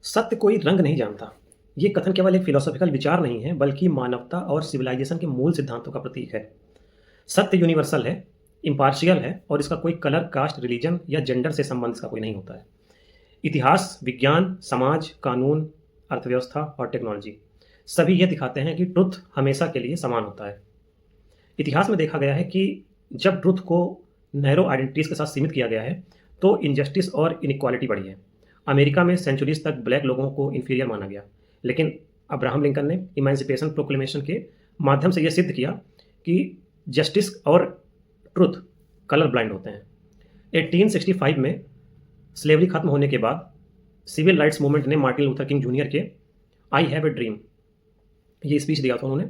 सत्य कोई रंग नहीं जानता। ये कथन केवल एक फिलोसॉफिकल विचार नहीं है, बल्कि मानवता और सिविलाइजेशन के मूल सिद्धांतों का प्रतीक है। सत्य यूनिवर्सल है, इम्पार्शियल है और इसका कोई कलर, कास्ट, रिलीजन या जेंडर से संबंध इसका कोई नहीं होता है। इतिहास, विज्ञान, समाज, कानून, अर्थव्यवस्था और टेक्नोलॉजी सभी ये दिखाते हैं कि ट्रुथ हमेशा के लिए समान होता है। इतिहास में देखा गया है कि जब ट्रुथ को नैरो आइडेंटिटीज़ के साथ सीमित किया गया है, तो इनजस्टिस और इनइक्वालिटी बढ़ी है। अमेरिका में सेंचुरीज तक ब्लैक लोगों को इन्फीरियर माना गया, लेकिन अब्राहम लिंकन ने इमेंसिपेशन प्रोक्लेमेशन के माध्यम से यह सिद्ध किया कि जस्टिस और ट्रुथ कलर ब्लाइंड होते हैं। 1865 में स्लेवरी खत्म होने के बाद सिविल राइट्स मूवमेंट ने मार्टिन लूथर किंग जूनियर के आई हैव ए ड्रीम ये स्पीच दिया था उन्होंने।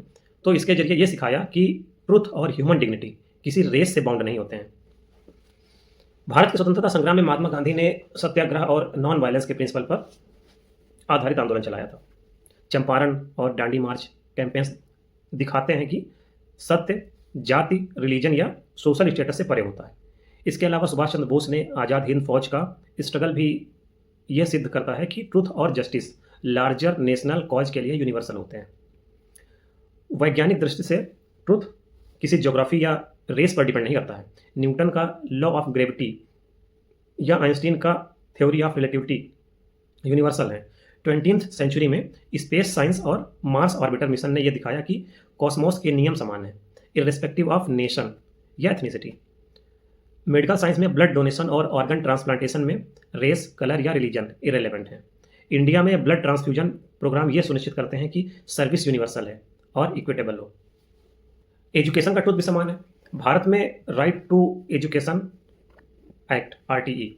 तो इसके जरिए ये सिखाया कि ट्रुथ और ह्यूमन डिग्निटी किसी रेस से बाउंड नहीं होते हैं। भारत के स्वतंत्रता संग्राम में महात्मा गांधी ने सत्याग्रह और नॉन वायलेंस के प्रिंसिपल पर आधारित आंदोलन चलाया था। चंपारण और डांडी मार्च कैंपेन्स दिखाते हैं कि सत्य जाति, रिलीजन या सोशल स्टेटस से परे होता है। इसके अलावा सुभाष चंद्र बोस ने आज़ाद हिंद फौज का स्ट्रगल भी यह सिद्ध करता है कि ट्रुथ और जस्टिस लार्जर नेशनल कॉज के लिए यूनिवर्सल होते हैं। वैज्ञानिक दृष्टि से ट्रुथ किसी ज्योग्राफी या रेस पर डिपेंड नहीं करता है। न्यूटन का लॉ ऑफ ग्रेविटी या आइंस्टीन का थ्योरी ऑफ रिलेटिविटी यूनिवर्सल है। 20th सेंचुरी में स्पेस साइंस और मार्स ऑर्बिटर मिशन ने यह दिखाया कि कॉस्मोस के नियम समान हैं, इर्रेस्पेक्टिव ऑफ नेशन या एथनिसिटी। मेडिकल साइंस में ब्लड डोनेशन और ऑर्गन ट्रांसप्लांटेशन में रेस, कलर या रिलीजन इरेलेवेंट है। इंडिया में ब्लड ट्रांसफ्यूजन प्रोग्राम ये सुनिश्चित करते हैं कि सर्विस यूनिवर्सल है और इक्विटेबल हो। एजुकेशन का ट्रुथ भी समान है। भारत में right to education act RTE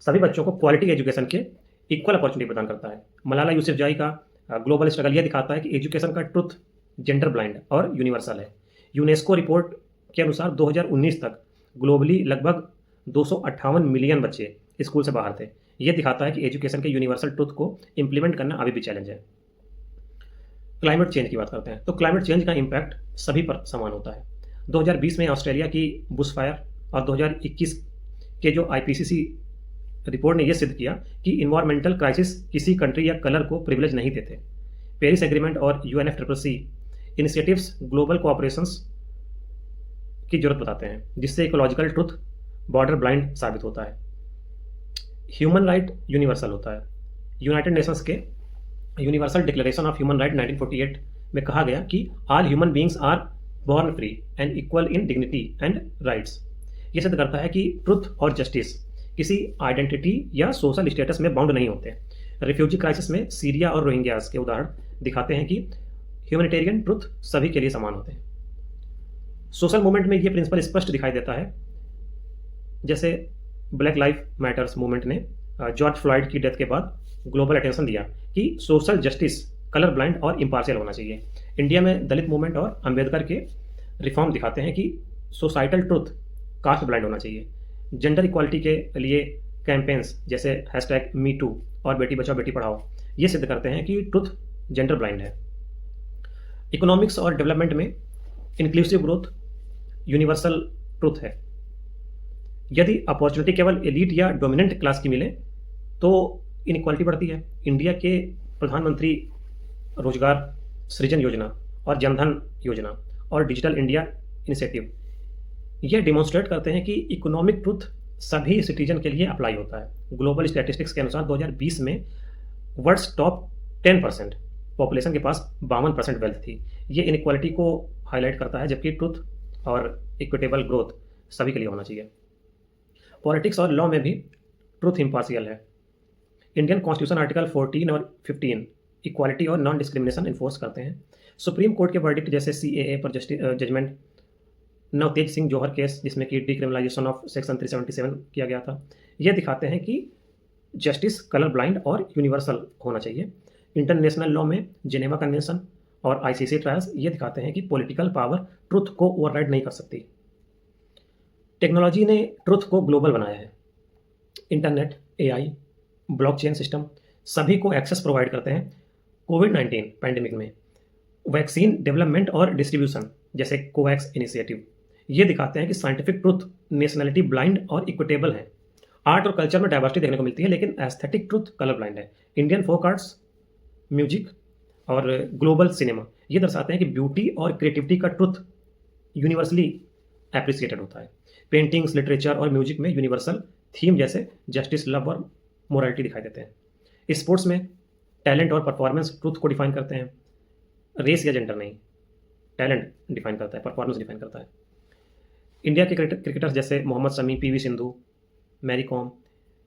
सभी बच्चों को क्वालिटी एजुकेशन के इक्वल अपॉर्चुनिटी प्रदान करता है। मलाला यूसुफजाई का ग्लोबल स्ट्रगल यह दिखाता है कि एजुकेशन का ट्रुथ जेंडर ब्लाइंड और यूनिवर्सल है। यूनेस्को रिपोर्ट के अनुसार 2019 तक ग्लोबली लगभग 258 मिलियन बच्चे स्कूल से बाहर थे। यह दिखाता है कि एजुकेशन के यूनिवर्सल ट्रुथ को इम्प्लीमेंट करना अभी भी चैलेंज है। क्लाइमेट चेंज की बात करते हैं तो क्लाइमेट चेंज का इम्पैक्ट सभी पर समान होता है। 2020 में ऑस्ट्रेलिया की बुशफायर और 2021 के जो IPCC रिपोर्ट ने यह सिद्ध किया कि इन्वायरमेंटल क्राइसिस किसी कंट्री या कलर को प्रिविलेज नहीं देते। पेरिस एग्रीमेंट और UNFCCC इनिशिएटिव्स ग्लोबल कोऑपरेशंस की जरूरत बताते हैं, जिससे इकोलॉजिकल ट्रुथ बॉर्डर ब्लाइंड साबित होता है। ह्यूमन राइट यूनिवर्सल होता है। यूनाइटेड नेशंस के universal declaration of human right 1948 में कहा गया कि all human beings are born free and equal in dignity and rights. ये सिद्ध करता है कि ट्रुथ और जस्टिस किसी आइडेंटिटी या सोशल स्टेटस में बाउंड नहीं होते। रिफ्यूजी क्राइसिस में सीरिया और रोहिंग्यास के उदाहरण दिखाते हैं कि ह्यूमैनिटेरियन ट्रुथ सभी के लिए समान होते हैं। सोशल मूवमेंट में ये प्रिंसिपल स्पष्ट दिखाई देता है। जैसे ब्लैक लाइफ मैटर्स मूवमेंट ने जॉर्ज फ्लॉयड की डेथ के बाद ग्लोबल अटेंशन दिया कि सोशल जस्टिस कलर ब्लाइंड और इम्पार्शियल होना चाहिए। इंडिया में दलित मूवमेंट और अंबेडकर के रिफॉर्म दिखाते हैं कि सोसाइटल ट्रुथ कास्ट ब्लाइंड होना चाहिए। जेंडर इक्वालिटी के लिए कैंपेन्स जैसे #MeToo और बेटी बचाओ बेटी पढ़ाओ ये सिद्ध करते हैं कि ट्रुथ जेंडर ब्लाइंड है। इकोनॉमिक्स और डेवलपमेंट में इंक्लूसिव ग्रोथ यूनिवर्सल ट्रुथ है। यदि अपॉर्चुनिटी केवल एलीट या डोमिनेंट क्लास की मिले तो इनइक्वालिटी बढ़ती है। इंडिया के प्रधानमंत्री रोजगार सृजन योजना और जनधन योजना और डिजिटल इंडिया इनिशिएटिव ये डिमॉन्स्ट्रेट करते हैं कि इकोनॉमिक ट्रुथ सभी सिटीजन के लिए अप्लाई होता है। ग्लोबल स्टैटिस्टिक्स के अनुसार 2020 में वर्ल्ड्स टॉप 10% पॉपुलेशन के पास 52% वेल्थ थी। ये इनइक्वालिटी को हाईलाइट करता है, जबकि ट्रुथ और इक्विटेबल ग्रोथ सभी के लिए होना चाहिए। पॉलिटिक्स और लॉ में भी ट्रुथ इम्पार्शियल है। इंडियन कॉन्स्टिट्यूशन आर्टिकल 14 और 15 इक्वालिटी और नॉन डिस्क्रिमिनेशन इन्फोर्स करते हैं। सुप्रीम कोर्ट के वर्डिक्ट जैसे CAA पर जजमेंट, नवतेज सिंह जौहर केस जिसमें कि डिक्रिमिनलाइजेशन ऑफ सेक्शन 377 किया गया था, ये दिखाते हैं कि जस्टिस कलर ब्लाइंड और यूनिवर्सल होना चाहिए। इंटरनेशनल लॉ में जिनेवा कन्वेंशन और ICC ट्रायल्स ये दिखाते हैं कि पॉलिटिकल पावर ट्रुथ को ओवरराइड नहीं कर सकती। टेक्नोलॉजी ने ट्रुथ को ग्लोबल बनाया है। इंटरनेट, AI, ब्लॉकचेन सिस्टम सभी को एक्सेस प्रोवाइड करते हैं। कोविड-19 पैंडेमिक में वैक्सीन डेवलपमेंट और डिस्ट्रीब्यूशन जैसे कोवैक्स इनिशिएटिव ये दिखाते हैं कि साइंटिफिक ट्रुथ नेशनलिटी ब्लाइंड और इक्विटेबल है। आर्ट और कल्चर में डाइवर्सिटी देखने को मिलती है, लेकिन एस्थेटिक ट्रुथ कलर ब्लाइंड है। इंडियन फोक आर्ट्स, म्यूजिक और ग्लोबल सिनेमा ये दर्शाते हैं कि ब्यूटी और क्रिएटिविटी का ट्रुथ यूनिवर्सली एप्रिसिएटेड होता है। पेंटिंग्स, लिटरेचर और म्यूजिक में यूनिवर्सल थीम जैसे जस्टिस, लव और मोरालिटी दिखाई देते हैं। स्पोर्ट्स में टैलेंट और परफॉर्मेंस ट्रुथ को डिफाइन करते हैं, रेस या जेंडर नहीं। टैलेंट डिफाइन करता है, परफॉर्मेंस डिफाइन करता है। इंडिया के क्रिकेटर्स जैसे मोहम्मद शमी, पीवी सिंधु, मैरी कॉम,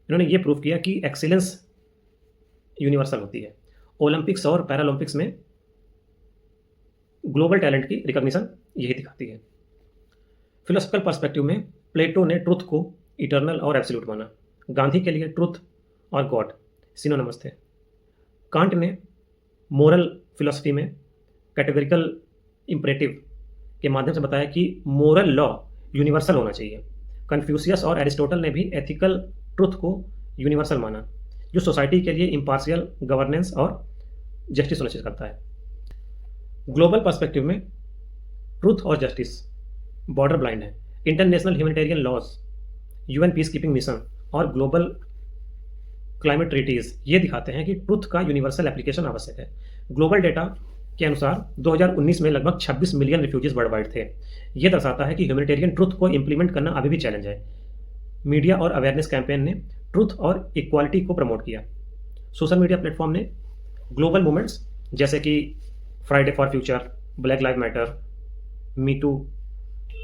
इन्होंने ये प्रूव किया कि एक्सीलेंस यूनिवर्सल होती है। ओलंपिक्स और पैरालंपिक्स में ग्लोबल टैलेंट की रिकॉग्निशन यही दिखाती है। फिलोसफिकल पर्सपेक्टिव में प्लेटो ने ट्रुथ को इटर्नल और एब्सोल्यूट माना। गांधी के लिए ट्रुथ और गॉड सिनोनिमस थे। कांट ने मोरल फिलोसफी में कैटेगोरिकल इम्परेटिव के माध्यम से बताया कि मोरल लॉ यूनिवर्सल होना चाहिए। कन्फ्यूशियस और एरिस्टोटल ने भी एथिकल ट्रुथ को यूनिवर्सल माना, जो सोसाइटी के लिए इम्पार्शियल गवर्नेंस और जस्टिस सुनिश्चित करता है। ग्लोबल पर्सपेक्टिव में ट्रुथ और जस्टिस बॉर्डर ब्लाइंड है। International humanitarian laws, UN peace keeping mission और ग्लोबल क्लाइमेट ट्रीटीज ये दिखाते हैं कि ट्रुथ का यूनिवर्सल एप्लीकेशन आवश्यक है। ग्लोबल डेटा के अनुसार 2019 में लगभग 26 मिलियन रिफ्यूजीज वर्ल्ड वाइड थे। ये दर्शाता है कि ह्यूमैनिटेरियन ट्रुथ को इंप्लीमेंट करना अभी भी चैलेंज है। मीडिया और अवेयरनेस कैंपेन ने ट्रुथ और इक्वालिटी को प्रमोट किया। सोशल मीडिया प्लेटफॉर्म ने ग्लोबल मूवमेंट्स जैसे कि Friday for future, black live matter, me too,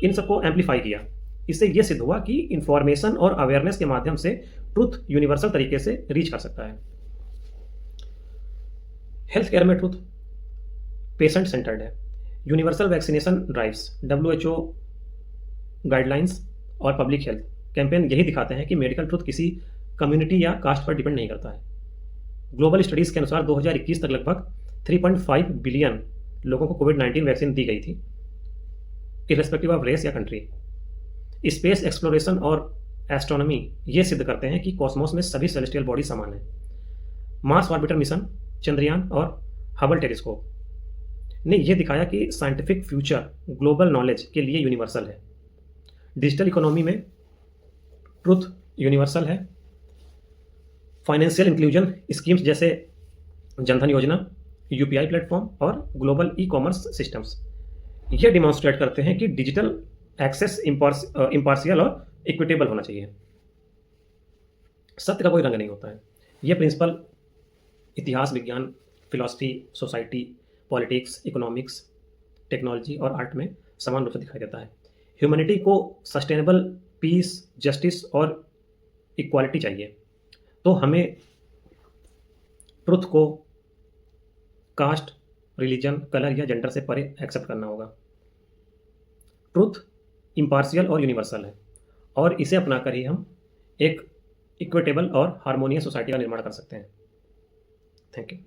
इन सबको एम्पलीफाई किया। इससे यह सिद्ध हुआ कि इंफॉर्मेशन और अवेयरनेस के माध्यम से ट्रुथ यूनिवर्सल तरीके से रीच कर सकता है। हेल्थ केयर में ट्रुथ पेशेंट सेंटर्ड है। Universal vaccination drives, WHO guidelines और पब्लिक हेल्थ कैंपेन यही दिखाते हैं कि मेडिकल ट्रुथ किसी कम्युनिटी या कास्ट पर डिपेंड नहीं करता है। ग्लोबल स्टडीज़ के अनुसार 2021 तक लगभग 3.5 बिलियन लोगों को कोविड-19 वैक्सीन दी गई थी, इर्रेस्पेक्टिव ऑफ रेस या कंट्री। स्पेस एक्सप्लोरेशन और एस्ट्रोनॉमी ये सिद्ध करते हैं कि कॉस्मोस में सभी सेलेस्टियल बॉडी समान है। मार्स ऑर्बिटर मिशन, चंद्रयान और हबल टेलीस्कोप ने यह दिखाया कि साइंटिफिक फ्यूचर ग्लोबल नॉलेज के लिए यूनिवर्सल है। डिजिटल इकोनॉमी में ट्रुथ यूनिवर्सल है। फाइनेंशियल इंक्लूजन स्कीम्स जैसे जनधन योजना, यूपीआई प्लेटफॉर्म और ग्लोबल ई कॉमर्स सिस्टम्स ये डिमॉन्स्ट्रेट करते हैं कि डिजिटल एक्सेस इम्पार्शियल और इक्विटेबल होना चाहिए। सत्य का कोई रंग नहीं होता है। यह प्रिंसिपल इतिहास, विज्ञान, philosophy, society, politics, economics, technology और आर्ट में समान रूप से दिखाई देता है। ह्यूमैनिटी को सस्टेनेबल पीस, जस्टिस और इक्वालिटी चाहिए, तो हमें ट्रुथ को कास्ट, रिलीजन, कलर या जेंडर से परे एक्सेप्ट करना होगा। ट्रुथ इम्पार्शियल और यूनिवर्सल है और इसे अपनाकर ही हम एक इक्विटेबल और हार्मोनियस सोसाइटी का निर्माण कर सकते हैं। Thank you.